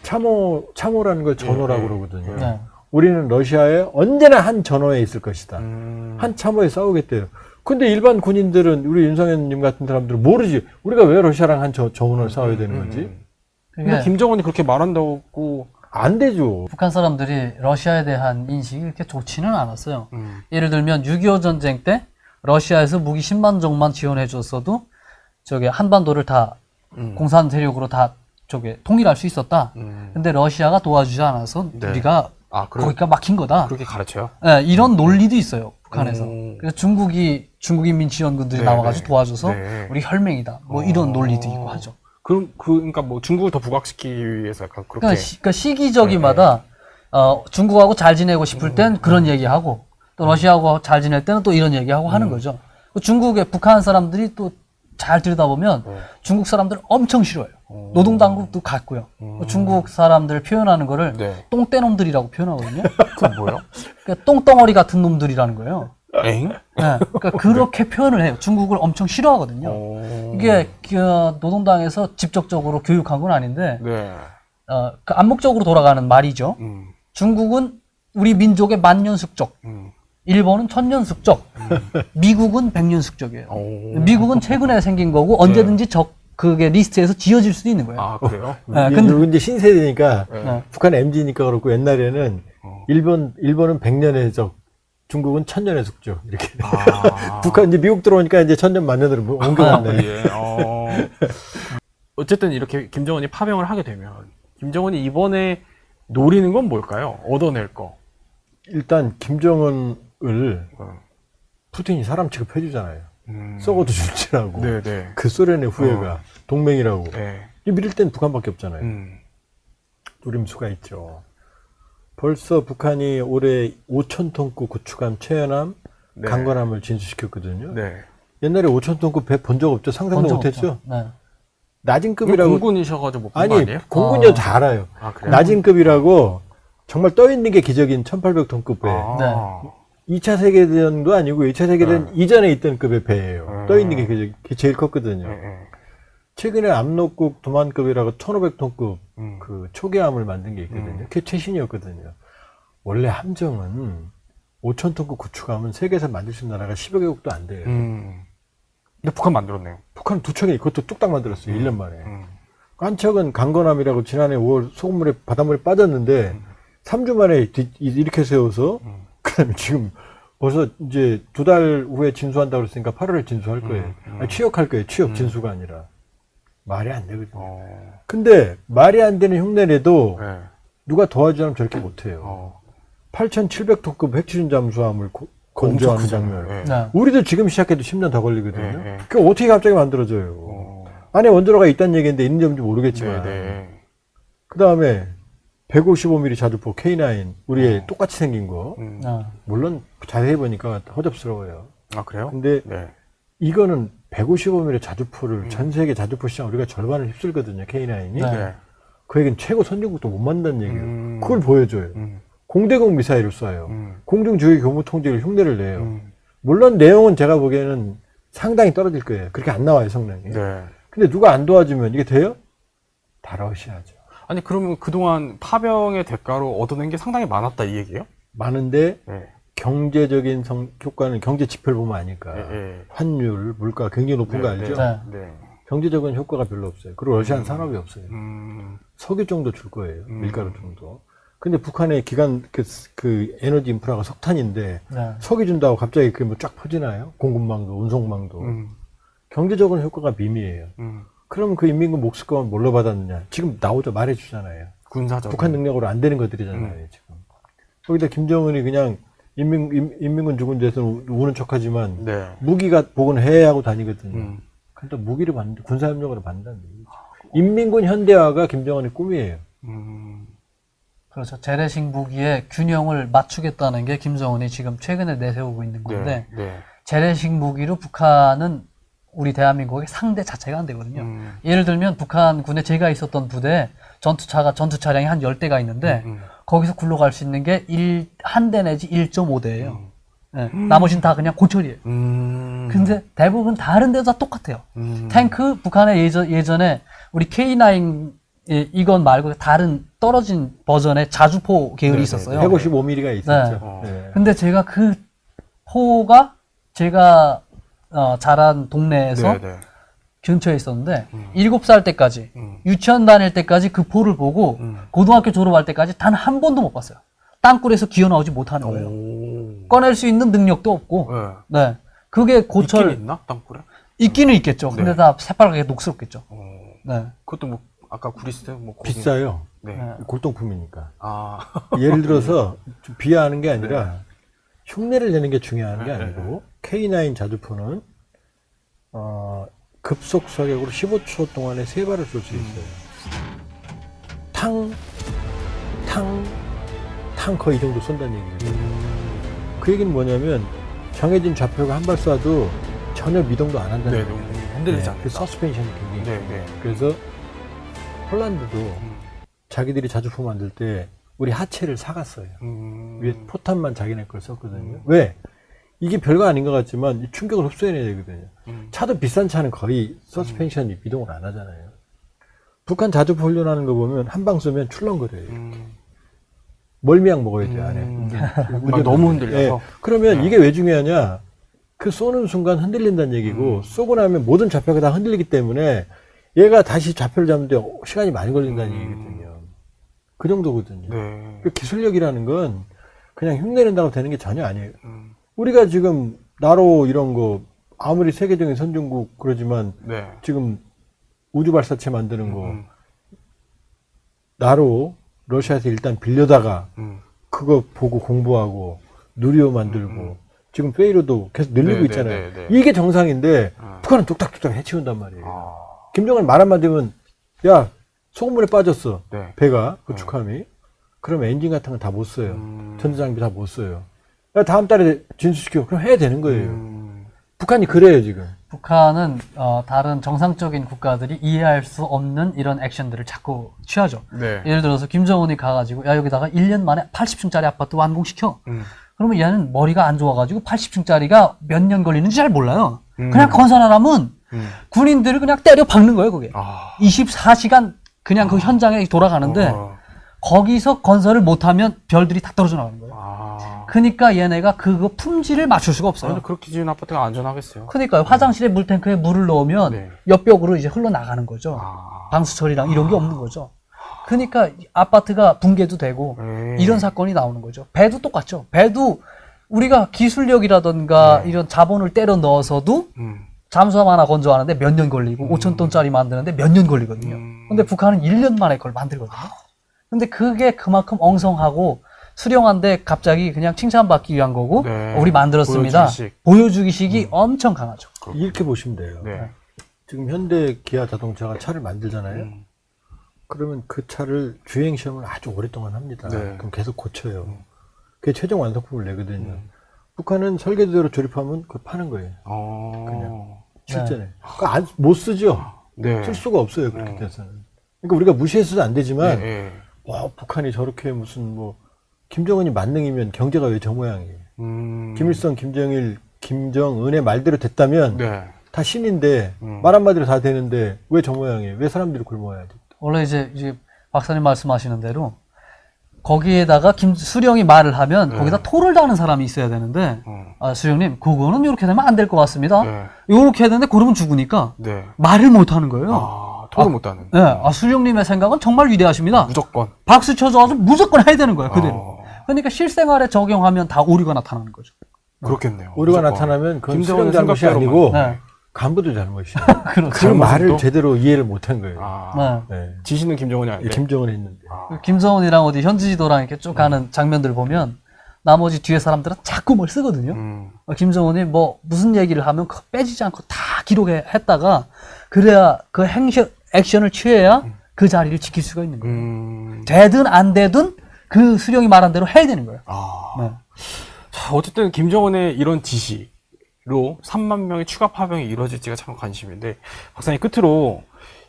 참호라는 걸 전호라고 그러거든요. 네. 우리는 러시아에 언제나 한 전호에 있을 것이다. 한 참호에 싸우겠대요. 근데 일반 군인들은 우리 윤석열님 같은 사람들은 모르지. 우리가 왜 러시아랑 한 전호를 싸워야 되는 건지. 근데 김정은이 그렇게 말한다고 안 되죠. 북한 사람들이 러시아에 대한 인식이 그렇게 좋지는 않았어요. 예를 들면 6.25 전쟁 때 러시아에서 무기 10만 정만 지원해 줬어도 저게 한반도를 다 공산 세력으로 다 저게 통일할 수 있었다. 근데 러시아가 도와주지 않아서 네. 우리가 거기가 막힌 거다. 그렇게 가르쳐요? 네, 이런 논리도 있어요. 북한에서. 그래서 중국인민 지원군들이 네, 나와가지고 네. 도와줘서 네. 우리 혈맹이다. 뭐 이런 논리도 있고 하죠. 그러니까 뭐 중국을 더 부각시키기 위해서 약간 그렇게. 그러니까 시기적이마다 중국하고 잘 지내고 싶을 땐 그런 얘기하고 또 러시아하고 잘 지낼 때는 또 이런 얘기하고 하는 거죠. 중국의 북한 사람들이 또 잘 들여다보면 중국 사람들 엄청 싫어해요. 노동당국도 같고요. 중국 사람들 표현하는 거를 네. 똥떼놈들이라고 표현하거든요. 그건 뭐예요? 그러니까 똥덩어리 같은 놈들이라는 거예요. 엥? 네, 그러니까 그렇게 표현을 해요. 중국을 엄청 싫어하거든요. 이게 노동당에서 직접적으로 교육한 건 아닌데 네. 그 암묵적으로 돌아가는 말이죠. 중국은 우리 민족의 만년숙적, 일본은 천년숙적, 미국은 백년숙적이에요. 미국은 최근에 생긴 거고 언제든지 그게 리스트에서 지어질 수도 있는 거예요. 아, 그래요? 네, 근데 이제 신세대니까 네. 북한 MZ니까 그렇고 옛날에는 일본은 100년의 적, 중국은 1000년의 숙죠. 이렇게. 북한 이제 미국 들어오니까 이제 1000년 만년으로 옮겨갔네. 예. 어쨌든 이렇게 김정은이 파병을 하게 되면 김정은이 이번에 노리는 건 뭘까요? 얻어낼 거. 일단 김정은을 푸틴이 사람 취급해주잖아요. 썩어도 줄지라고. 네네. 그 소련의 후예가 동맹이라고. 네. 밀릴 땐 북한밖에 없잖아요. 노림수가 있죠. 벌써 북한이 올해 5,000톤급 구축함 최연함, 네. 강건함을 진수시켰거든요. 네. 옛날에 5,000톤급 배 본 적 없죠? 상상도 못했죠? 네. 낮은 급이라고. 공군이셔가지고 못 본 거 아니, 아니에요? 공군이요 다 알아요. 아, 그래요? 낮은 급이라고 정말 떠있는 게 기적인 1,800톤급 배. 아. 2차 세계대전도 아니고 2차 세계대전 이전에 있던 급의 배예요. 떠있는 게 그게 제일 컸거든요. 최근에 압록급 도만급이라고 1,500톤급 그 초계함을 만든 게 있거든요. 그게 최신이었거든요. 원래 함정은 5,000톤급 구축함은 세계에서 만들 수 있는 나라가 10여 개국도 안 돼요. 근데 북한 만들었네요. 북한은 두 척이 그것도 뚝딱 만들었어요. 1년 만에. 한 척은 강건함이라고 지난해 5월 소금물에 바닷물에 빠졌는데 3주 만에 이렇게 세워서 그다음에 지금 벌써 이제 2달 후에 진수한다고 그랬으니까 8월에 진수할 거예요. 아니, 취역할 거예요. 취역 진수가 아니라. 말이 안 되거든요. 근데 말이 안 되는 흉내내도 네. 누가 도와주자면 저렇게 못해요. 8,700톤급 핵추진 잠수함을 건조하는 장면. 네. 네. 우리도 지금 시작해도 10년 더 걸리거든요. 네. 그게 어떻게 갑자기 만들어져요? 안에 원자로가 있다는 얘기인데 있는지 없는지 모르겠지만. 네. 그 다음에 155mm 자주포 K9 우리의 똑같이 생긴 거. 물론 자세히 보니까 허접스러워요. 아, 그래요? 근데 네. 이거는 155mm 자주포를 전 세계 자주포 시장 우리가 절반을 휩쓸거든요. K9이. 네. 그 얘기는 최고 선진국도 못 만든다는 얘기예요. 그걸 보여줘요. 공대공 미사일을 쏴요. 공중 주요 교무 통제를 흉내를 내요. 물론 내용은 제가 보기에는 상당히 떨어질 거예요. 그렇게 안 나와요, 성능이. 네. 근데 누가 안 도와주면 이게 돼요? 다 러시아죠. 아니 그러면 그동안 파병의 대가로 얻어낸 게 상당히 많았다 이 얘기예요? 많은데 네. 경제적인 효과는 경제 지표를 보면 아니까. 네. 환율, 물가 굉장히 높은 거 알죠? 네. 네. 경제적인 효과가 별로 없어요. 그리고 러시아는 산업이 없어요. 음. 석유 정도 줄 거예요. 밀가루 정도. 근데 북한의 기간 그 에너지 인프라가 석탄인데 네. 석유 준다고 갑자기 그게 뭐 쫙 퍼지나요? 공급망도, 운송망도. 경제적인 효과가 미미해요. 그럼 그 인민군 목숨값은 뭘로 받았느냐? 지금 나오죠. 말해주잖아요. 군사적. 북한 능력으로 안 되는 것들이잖아요. 지금. 거기다 김정은이 그냥 인민군 죽은 데서 우는 척하지만 네. 무기가 복은 해야 하고 다니거든요. 근데 무기를 받는데 군사협력으로 받는다는 얘기죠. 인민군 현대화가 김정은의 꿈이에요. 그렇죠. 재래식 무기의 균형을 맞추겠다는 게 김정은이 지금 최근에 내세우고 있는 건데 네. 재래식 무기로 북한은 우리 대한민국의 상대 자체가 안 되거든요. 예를 들면 북한군에 제가 있었던 부대에 전투 차량이 한 10대가 있는데 거기서 굴러갈 수 있는 게 한 대 내지 1.5대예요. 네, 나머지는 다 그냥 고철이에요. 근데 대부분 다른 데도 다 똑같아요. 탱크 북한의 예전에 우리 K9 이건 말고 다른 떨어진 버전의 자주포 계열이 있었어요. 155mm가 있었죠. 네. 근데 제가 그 포가 제가 자란 동네에서 근처에 있었는데 7살 때까지 유치원 다닐 때까지 그 포를 보고 고등학교 졸업할 때까지 단 한 번도 못 봤어요. 땅굴에서 기어 나오지 못하는 거예요. 꺼낼 수 있는 능력도 없고. 네. 그게 고철 있긴 있나? 땅굴에? 있기는 있겠죠. 근데 다 새빨갛게 녹스럽겠죠. 네. 그것도 뭐 아까 구리스 뭐 비싸요. 네. 골동품이니까. 아. 예를 들어서 좀 비하하는 게 아니라 흉내를 내는 게 중요한 게 아니고 K9 자주포는 급속 사격으로 15초 동안에 3발을 쏠 수 있어요. 탕커 이 정도 쏜다는 얘기예요. 그 얘기는 뭐냐면 정해진 좌표가 한 발 쏴도 전혀 미동도 안 한다는 거예요. 흔들리지 않는다. 그 서스펜션이 굉장히 네. 그래서 폴란드도 자기들이 자주포 만들 때 우리 하체를 사갔어요. 위에 포탄만 자기네 걸 썼거든요. 왜? 이게 별거 아닌 것 같지만 충격을 흡수해내야 되거든요. 차도 비싼 차는 거의 서스펜션이 미동을 안 하잖아요. 북한 자주포 훈련하는 거 보면 한 방 쏘면 출렁거려요. 멀미약 먹어야 돼요, 안에. 너무 흔들려서. 그러면 이게 왜 중요하냐? 그 쏘는 순간 흔들린다는 얘기고 쏘고 나면 모든 좌표가 다 흔들리기 때문에 얘가 다시 좌표를 잡는데 시간이 많이 걸린다는 얘기거든요. 그 정도거든요. 그 기술력이라는 건 그냥 흉내낸다고 되는 게 전혀 아니에요. 우리가 지금 나로 이런 거 아무리 세계적인 선진국 그러지만 지금 우주 발사체 만드는 거 나로 러시아에서 일단 빌려다가 그거 보고 공부하고 누리호 만들고 지금 페이로도 계속 늘리고 있잖아요. 이게 정상인데 북한은 뚝딱뚝딱 해치운단 말이에요. 김정은 말 한마디면 야 소금물에 빠졌어 배가 그 축함이 그럼 엔진 같은 건 다 못 써요. 전자장비 다 못 써요. 야, 다음 달에 진수시켜 그럼 해야 되는 거예요. 북한이 그래요 지금. 북한은 다른 정상적인 국가들이 이해할 수 없는 이런 액션들을 자꾸 취하죠. 예를 들어서 김정은이 가가지고 야 여기다가 1년 만에 80층짜리 아파트 완공시켜. 그러면 얘는 머리가 안 좋아가지고 80층짜리가 몇 년 걸리는지 잘 몰라요. 그냥 건설하라면 군인들을 그냥 때려 박는 거예요 그게. 24시간 그냥 그 현장에 돌아가는데 거기서 건설을 못하면 별들이 다 떨어져 나가는 거예요. 그러니까 얘네가 그거 품질을 맞출 수가 없어요. 아니, 그렇게 지은 아파트가 안전하겠어요. 그러니까요. 화장실에 물탱크에 물을 넣으면 옆벽으로 이제 흘러나가는 거죠. 방수 처리랑 이런 게 없는 거죠. 그러니까 아파트가 붕괴도 되고 이런 사건이 나오는 거죠. 배도 똑같죠. 배도 우리가 기술력이라든가 이런 자본을 때려 넣어서도 잠수함 하나 건조하는데 몇 년 걸리고 5,000톤짜리 만드는데 몇 년 걸리거든요. 근데 북한은 1년 만에 그걸 만들거든요. 근데 그게 그만큼 엉성하고 수령한데 갑자기 그냥 칭찬받기 위한 거고 우리 만들었습니다. 보여주기식이 엄청 강하죠. 이렇게 보시면 돼요. 지금 현대 기아 자동차가 차를 만들잖아요. 그러면 그 차를 주행 시험을 아주 오랫동안 합니다. 그럼 계속 고쳐요. 그게 최종 완성품을 내거든요. 북한은 설계대로 조립하면 그걸 파는 거예요. 그냥 실전에. 그러니까 못 쓰죠. 쓸 수가 없어요. 그렇게 돼서는. 그러니까 우리가 무시해서도 안 되지만 북한이 저렇게 무슨 뭐 김정은이 만능이면 경제가 왜 저 모양이에요. 김일성, 김정일 김정은의 말대로 됐다면 네. 다 신인데 말 한마디로 다 되는데 왜 저 모양이에요? 왜 사람들이 굶어야 돼? 원래 이제 박사님 말씀하시는 대로 거기에다가 수령이 말을 하면 거기다 토를 다는 사람이 있어야 되는데 아, 수령님 그거는 이렇게 되면 안 될 것 같습니다. 이렇게 해야 되는데 그러면 죽으니까 말을 못 하는 거예요. 아, 토를 못 하는. 네, 아, 수령님의 생각은 정말 위대하십니다. 무조건. 박수 쳐줘가지고 무조건 해야 되는 거예요, 그대로. 그러니까 실생활에 적용하면 다 오류가 나타나는 거죠. 그렇겠네요. 오류가 무조건. 나타나면 그건 김정은의 수령 잘못이 생각대로만. 아니고 네. 간부도 잘못이에요. 그 그렇죠. 말을 제대로 이해를 못한 거예요. 아, 네. 네. 지시는 김정은이 아닌데. 김정은이 했는데. 김정은이랑 어디 현지지도랑 이렇게 쭉 가는 장면들 보면 나머지 뒤에 사람들은 자꾸 뭘 쓰거든요. 김정은이 뭐 무슨 얘기를 하면 그거 빼지지 않고 다 기록해 했다가 그래야 그 액션을 취해야 그 자리를 지킬 수가 있는 거예요. 되든 안 되든 그 수령이 말한 대로 해야 되는 거예요. 아. 네. 자, 어쨌든 김정은의 이런 지시로 3만 명의 추가 파병이 이루어질지가 참 관심인데, 박사님 끝으로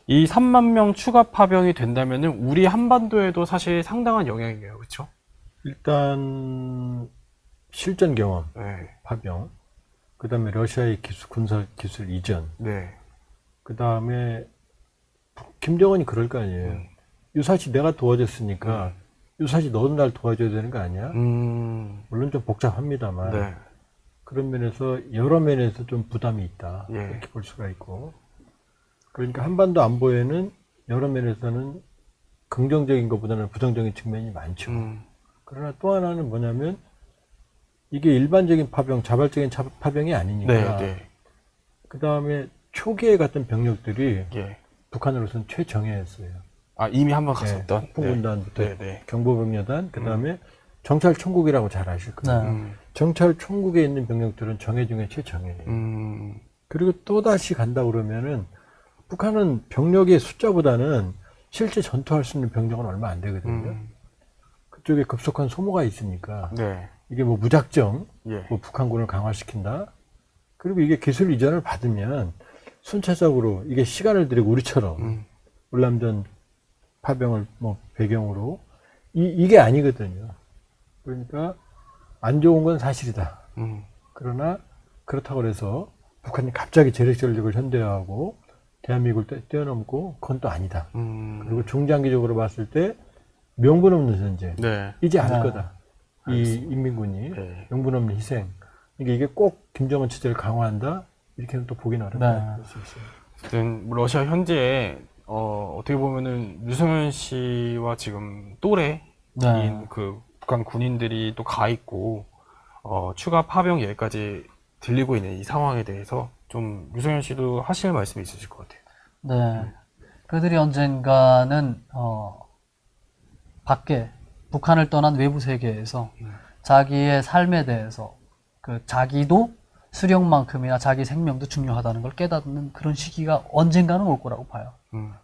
이 3만 명 추가 파병이 된다면은 우리 한반도에도 사실 상당한 영향이에요, 그렇죠? 일단 실전 경험, 네. 파병, 그 다음에 러시아의 군사 기술 이전, 네. 그 다음에 김정은이 그럴 거 아니에요. 유사시 내가 도와줬으니까 유사시 너도 날 도와줘야 되는 거 아니야? 물론 좀 복잡합니다만 네. 그런 면에서 여러 면에서 좀 부담이 있다. 예. 이렇게 볼 수가 있고, 그러니까 한반도 안보에는 여러 면에서는 긍정적인 것보다는 부정적인 측면이 많죠. 그러나 또 하나는 뭐냐면 이게 일반적인 파병, 자발적인 파병이 아니니까 네, 네. 그 다음에 초기에 갔던 병력들이 예. 북한으로서는 최정예였어요. 아, 이미 한번 갔었던? 폭풍군단부터 네, 네. 경보병여단, 그 다음에 정찰총국이라고 잘 아실 거예요. 정찰총국에 있는 병력들은 정예 중에 최정예예요. 그리고 또다시 간다 그러면은 북한은 병력의 숫자보다는 실제 전투할 수 있는 병력은 얼마 안 되거든요. 그쪽에 급속한 소모가 있으니까 네. 이게 뭐 무작정 예. 뭐 북한군을 강화시킨다. 그리고 이게 기술 이전을 받으면 순차적으로 이게 시간을 들이고 우리처럼 울람전 파병을 뭐 배경으로 이게 아니거든요. 그러니까 안 좋은 건 사실이다. 그러나 그렇다고 해서 북한이 갑자기 재래식 전력을 현대화하고 대한민국을 뛰어넘고 그건 또 아니다. 그리고 중장기적으로 봤을 때 명분 없는 전쟁 네. 이지 않을 네. 거다. 이 인민군이 네. 명분 없는 희생. 이게 꼭 김정은 체제를 강화한다. 이렇게는 또 보기는 어렵다. 네. 볼 수 있어요. 어쨌든 러시아 현재 어떻게 보면은 유승현 씨와 지금 또래인 네. 그 북한 군인들이 또 가 있고 추가 파병 얘기까지 들리고 있는 이 상황에 대해서 좀 유승현 씨도 하실 말씀이 있으실 것 같아요. 네. 그들이 언젠가는 밖에 북한을 떠난 외부 세계에서 자기의 삶에 대해서 그 자기도 수령만큼이나 자기 생명도 중요하다는 걸 깨닫는 그런 시기가 언젠가는 올 거라고 봐요.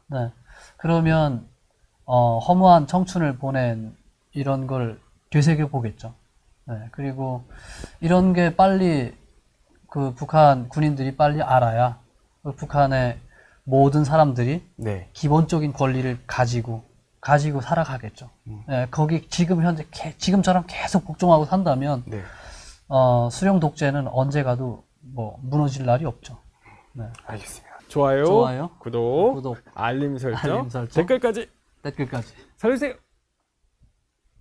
네. 그러면 허무한 청춘을 보낸 이런 걸 되새겨 보겠죠. 네. 그리고 이런 게 빨리 그 북한 군인들이 빨리 알아야 그 북한의 모든 사람들이 네. 기본적인 권리를 가지고 살아가겠죠. 네, 거기 지금 현재 지금처럼 계속 복종하고 산다면 네. 수령 독재는 언제 가도 뭐 무너질 날이 없죠. 네. 알겠습니다. 좋아요, 좋아요, 구독, 구독, 알림 설정, 알림 설정. 댓글까지 댓글까지. 살려주세요.